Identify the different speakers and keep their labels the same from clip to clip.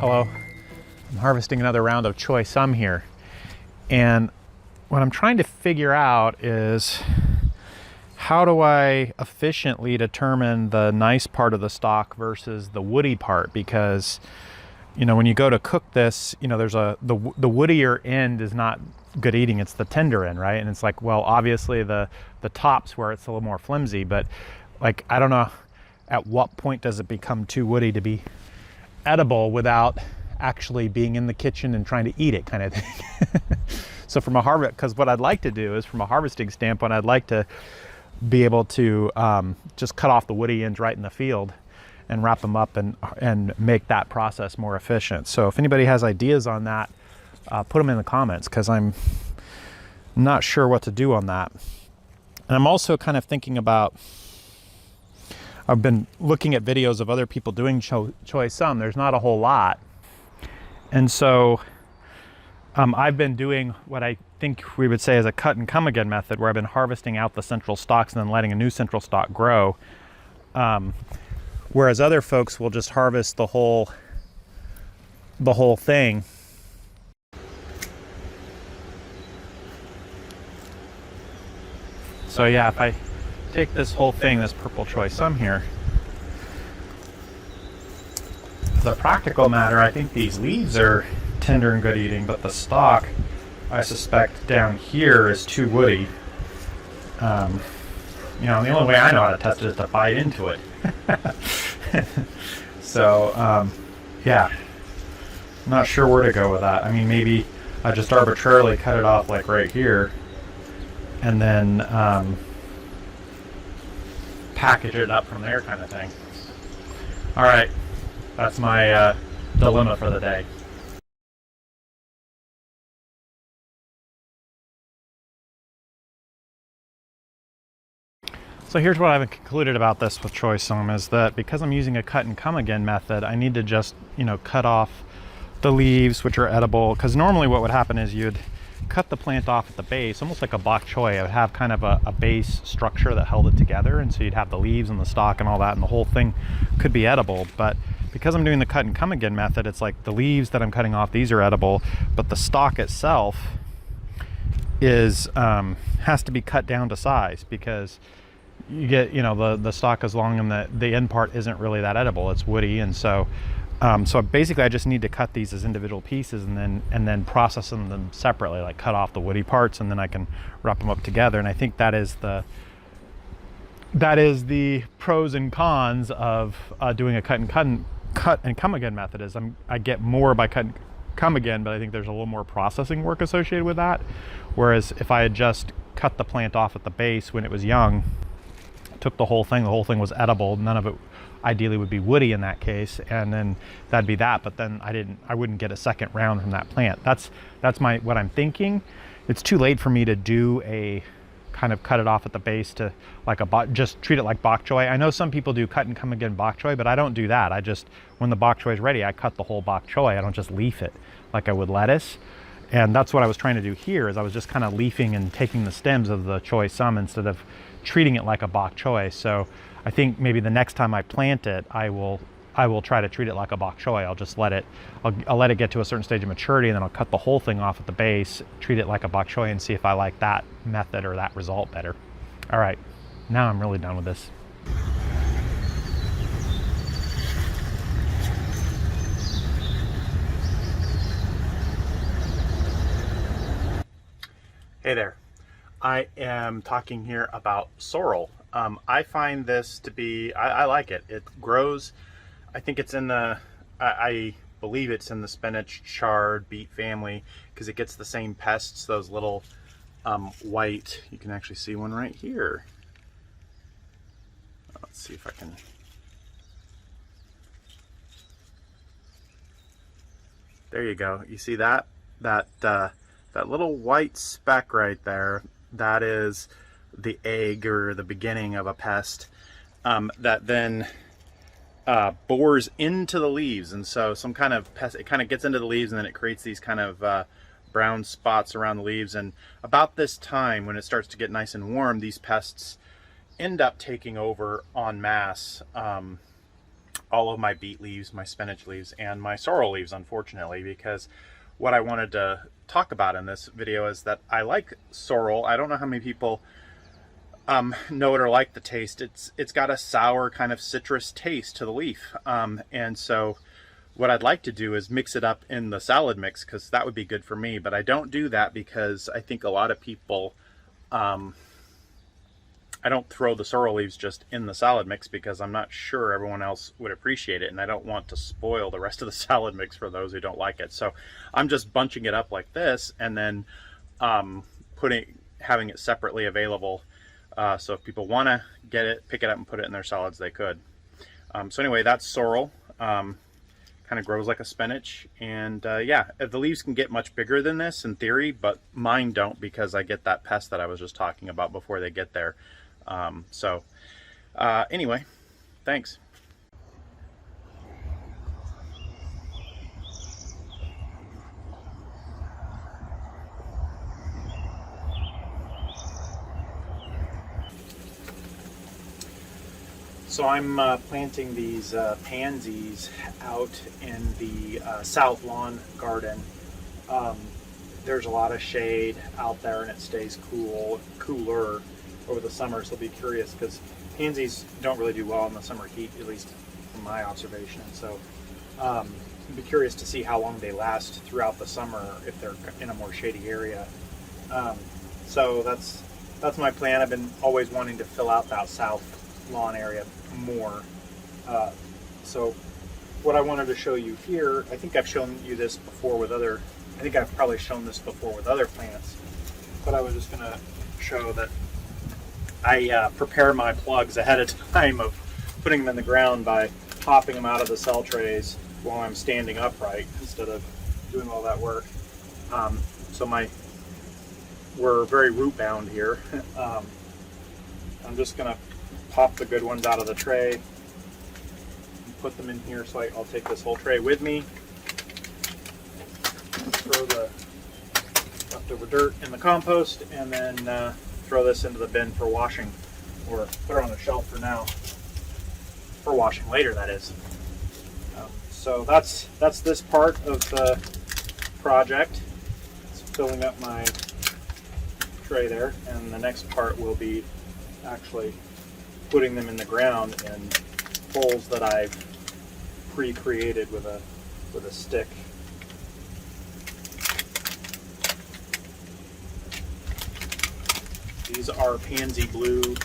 Speaker 1: Hello, I'm harvesting another round of Choy Sum here. And what I'm trying to figure out is how do I efficiently determine the nice part of the stalk versus the woody part? Because, you know, when you go to cook this, you know, there's the woodier end is not good eating, it's the tender end, right? And it's like, well, obviously the top's where it's a little more flimsy, but like, I don't know at what point does it become too woody to be edible without actually being in the kitchen and trying to eat it, kind of thing. So from a harvest, because what I'd like to do is from a harvesting standpoint, I'd like to be able to just cut off the woody ends right in the field and wrap them up and make that process more efficient. So if anybody has ideas on that, put them in the comments, because I'm not sure what to do on that. And I'm also kind of thinking about, I've been looking at videos of other people doing Choy Sum. There's not a whole lot. And so I've been doing what I think we would say is a cut and come again method, where I've been harvesting out the central stalks and then letting a new central stalk grow. Whereas other folks will just harvest the whole thing. So yeah, if I take this whole thing, this purple Choy Sum here, as a practical matter, I think these leaves are tender and good eating, but the stalk, I suspect down here, is too woody. You know, the only way I know how to test it is to bite into it. So, yeah, not sure where to go with that. I mean, maybe I just arbitrarily cut it off like right here, and then package it up from there, kind of thing. All right, that's my dilemma for the day. So here's what I've concluded about this with Choy Sum, is that because I'm using a cut and come again method, I need to just, you know, cut off the leaves, which are edible. Because normally what would happen is you'd cut the plant off at the base, almost like a bok choy. It would have kind of a base structure that held it together, and so you'd have the leaves and the stalk and all that, and the whole thing could be edible. But because I'm doing the cut and come again method, it's like the leaves that I'm cutting off, these are edible, but the stalk itself is has to be cut down to size, because you get, you know, the stalk is long and the end part isn't really that edible, it's woody. And so so basically I just need to cut these as individual pieces and then process them separately, like cut off the woody parts, and then I can wrap them up together. And I think that is the pros and cons of doing a cut and come again method. Is I get more by cut and come again, but I think there's a little more processing work associated with that. Whereas if I had just cut the plant off at the base when it was young, took the whole thing was edible, none of it ideally would be woody in that case, and then that'd be that. But then I wouldn't get a second round from that plant. That's what I'm thinking. It's too late for me to do a kind of cut it off at the base to like just treat it like bok choy. I know some people do cut and come again bok choy, but I don't do that. I just, when the bok choy is ready, I cut the whole bok choy. I don't just leaf it like I would lettuce. And that's what I was trying to do here, is I was just kind of leafing and taking the stems of the Choy Sum instead of treating it like a bok choy. So I think maybe the next time I plant it, I will try to treat it like a bok choy. I'll just let it get to a certain stage of maturity, and then I'll cut the whole thing off at the base, treat it like a bok choy, and see if I like that method or that result better. All right, now I'm really done with this. Hey there. I am talking here about sorrel. I find this to be, I like it. It grows, I think it's in the, I believe it's in the spinach, chard, beet family, because it gets the same pests, those little white, you can actually see one right here. Let's see if I can. There you go. You see that? That little white speck right there, that is the egg or the beginning of a pest that then bores into the leaves. And so some kind of pest, it kind of gets into the leaves, and then it creates these kind of brown spots around the leaves. And about this time, when it starts to get nice and warm, these pests end up taking over en masse all of my beet leaves, my spinach leaves, and my sorrel leaves, unfortunately, because what I wanted to talk about in this video is that I like sorrel. I don't know how many people know it or like the taste. It's got a sour kind of citrus taste to the leaf, and so what I'd like to do is mix it up in the salad mix, because that would be good for me. But I don't do that because I think a lot of people, I don't throw the sorrel leaves just in the salad mix because I'm not sure everyone else would appreciate it, and I don't want to spoil the rest of the salad mix for those who don't like it. So I'm just bunching it up like this, and then having it separately available. So if people want to get it, pick it up and put it in their salads, they could. So anyway, that's sorrel. Kind of grows like a spinach, and yeah, the leaves can get much bigger than this in theory, but mine don't, because I get that pest that I was just talking about before they get there. Anyway, thanks. So I'm planting these pansies out in the south lawn garden. There's a lot of shade out there, and it stays cooler over the summer, so I'll be curious, because pansies don't really do well in the summer heat, at least from my observation. So I'll be curious to see how long they last throughout the summer if they're in a more shady area. So that's my plan. I've been always wanting to fill out that south lawn area more. So what I wanted to show you here, I think I've shown you this before with other, I think I've probably shown this before with other plants, but I was just going to show that I prepare my plugs ahead of time of putting them in the ground by popping them out of the cell trays while I'm standing upright instead of doing all that work. We're very root bound here. I'm just going to pop the good ones out of the tray and put them in here. So I'll take this whole tray with me, throw the leftover dirt in the compost, and then throw this into the bin for washing, or put it on the shelf for now, for washing later, that is. So that's this part of the project. It's filling up my tray there, and the next part will be actually putting them in the ground in holes that I've pre-created with a stick. These are pansy blues,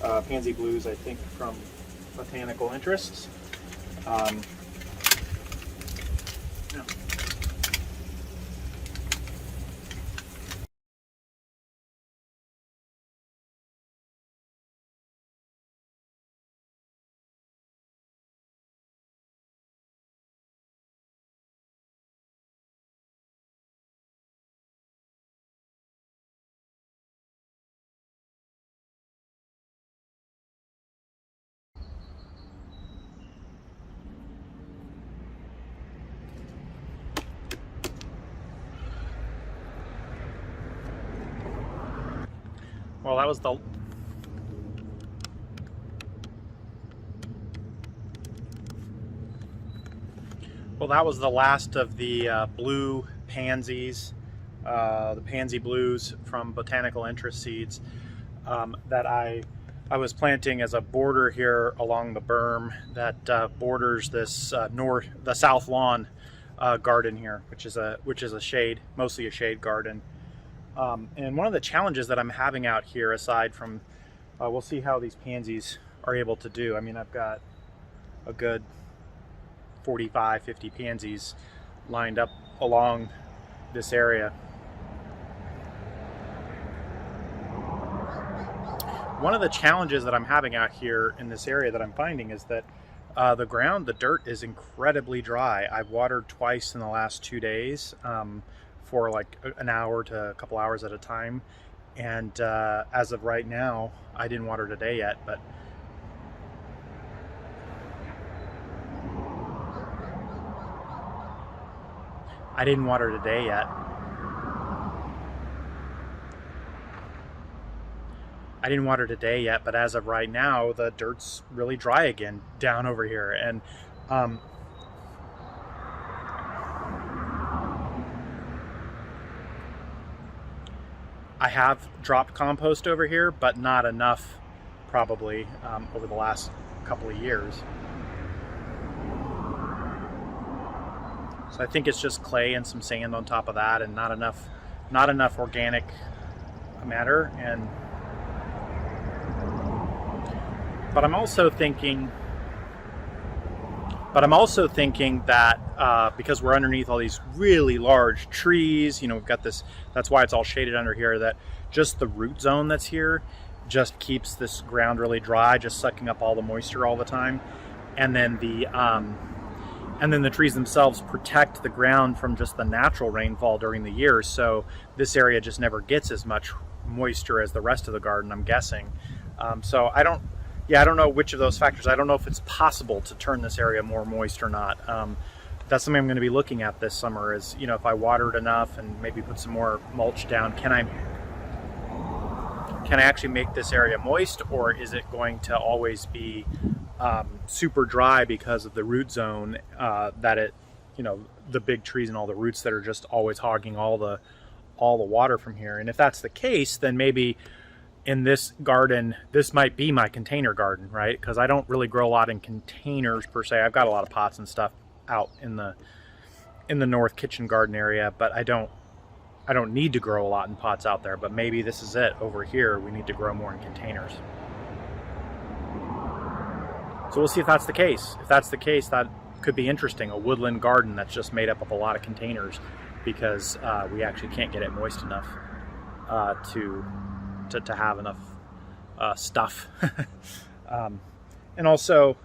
Speaker 1: I think, from Botanical Interests. Yeah. Well, that was the last of the blue pansies, the pansy blues from Botanical Interest Seeds, that I was planting as a border here along the berm that borders this the south lawn garden here, which is a shade, mostly a shade garden. And one of the challenges that I'm having out here, aside from, we'll see how these pansies are able to do. I mean, I've got a good 45, 50 pansies lined up along this area. One of the challenges that I'm having out here in this area that I'm finding is that the dirt is incredibly dry. I've watered twice in the last 2 days, for like an hour to a couple hours at a time, and as of right now, I didn't water today yet, but I didn't water today yet, but as of right now, the dirt's really dry again down over here. And I have dropped compost over here, but not enough probably over the last couple of years. So I think it's just clay and some sand on top of that, and not enough organic matter. But I'm also thinking that because we're underneath all these really large trees, you know, we've got this, that's why it's all shaded under here, that just the root zone that's here just keeps this ground really dry, just sucking up all the moisture all the time. And then the trees themselves protect the ground from just the natural rainfall during the year. So this area just never gets as much moisture as the rest of the garden, I'm guessing. So I don't know which of those factors. I don't know if it's possible to turn this area more moist or not. That's something I'm going to be looking at this summer is, you know, if I water it enough and maybe put some more mulch down, can I actually make this area moist, or is it going to always be super dry because of the root zone that it, you know, the big trees and all the roots that are just always hogging all the water from here? And if that's the case, then maybe in this garden, this might be my container garden, right? Because I don't really grow a lot in containers per se. I've got a lot of pots and stuff out in the north kitchen garden area, but I don't need to grow a lot in pots out there. But maybe this is it over here. We need to grow more in containers. So we'll see if that's the case. If that's the case, that could be interesting. A woodland garden that's just made up of a lot of containers because we actually can't get it moist enough to have enough stuff. And also,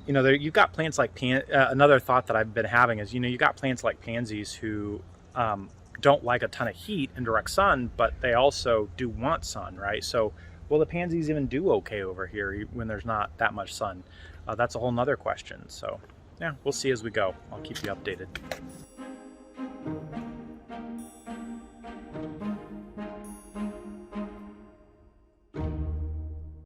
Speaker 1: you know, you've got plants like another thought that I've been having is, you know, you got plants like pansies who don't like a ton of heat and direct sun, but they also do want sun, right? So will the pansies even do okay over here when there's not that much sun? That's a whole nother question. So yeah, we'll see as we go. I'll keep you updated.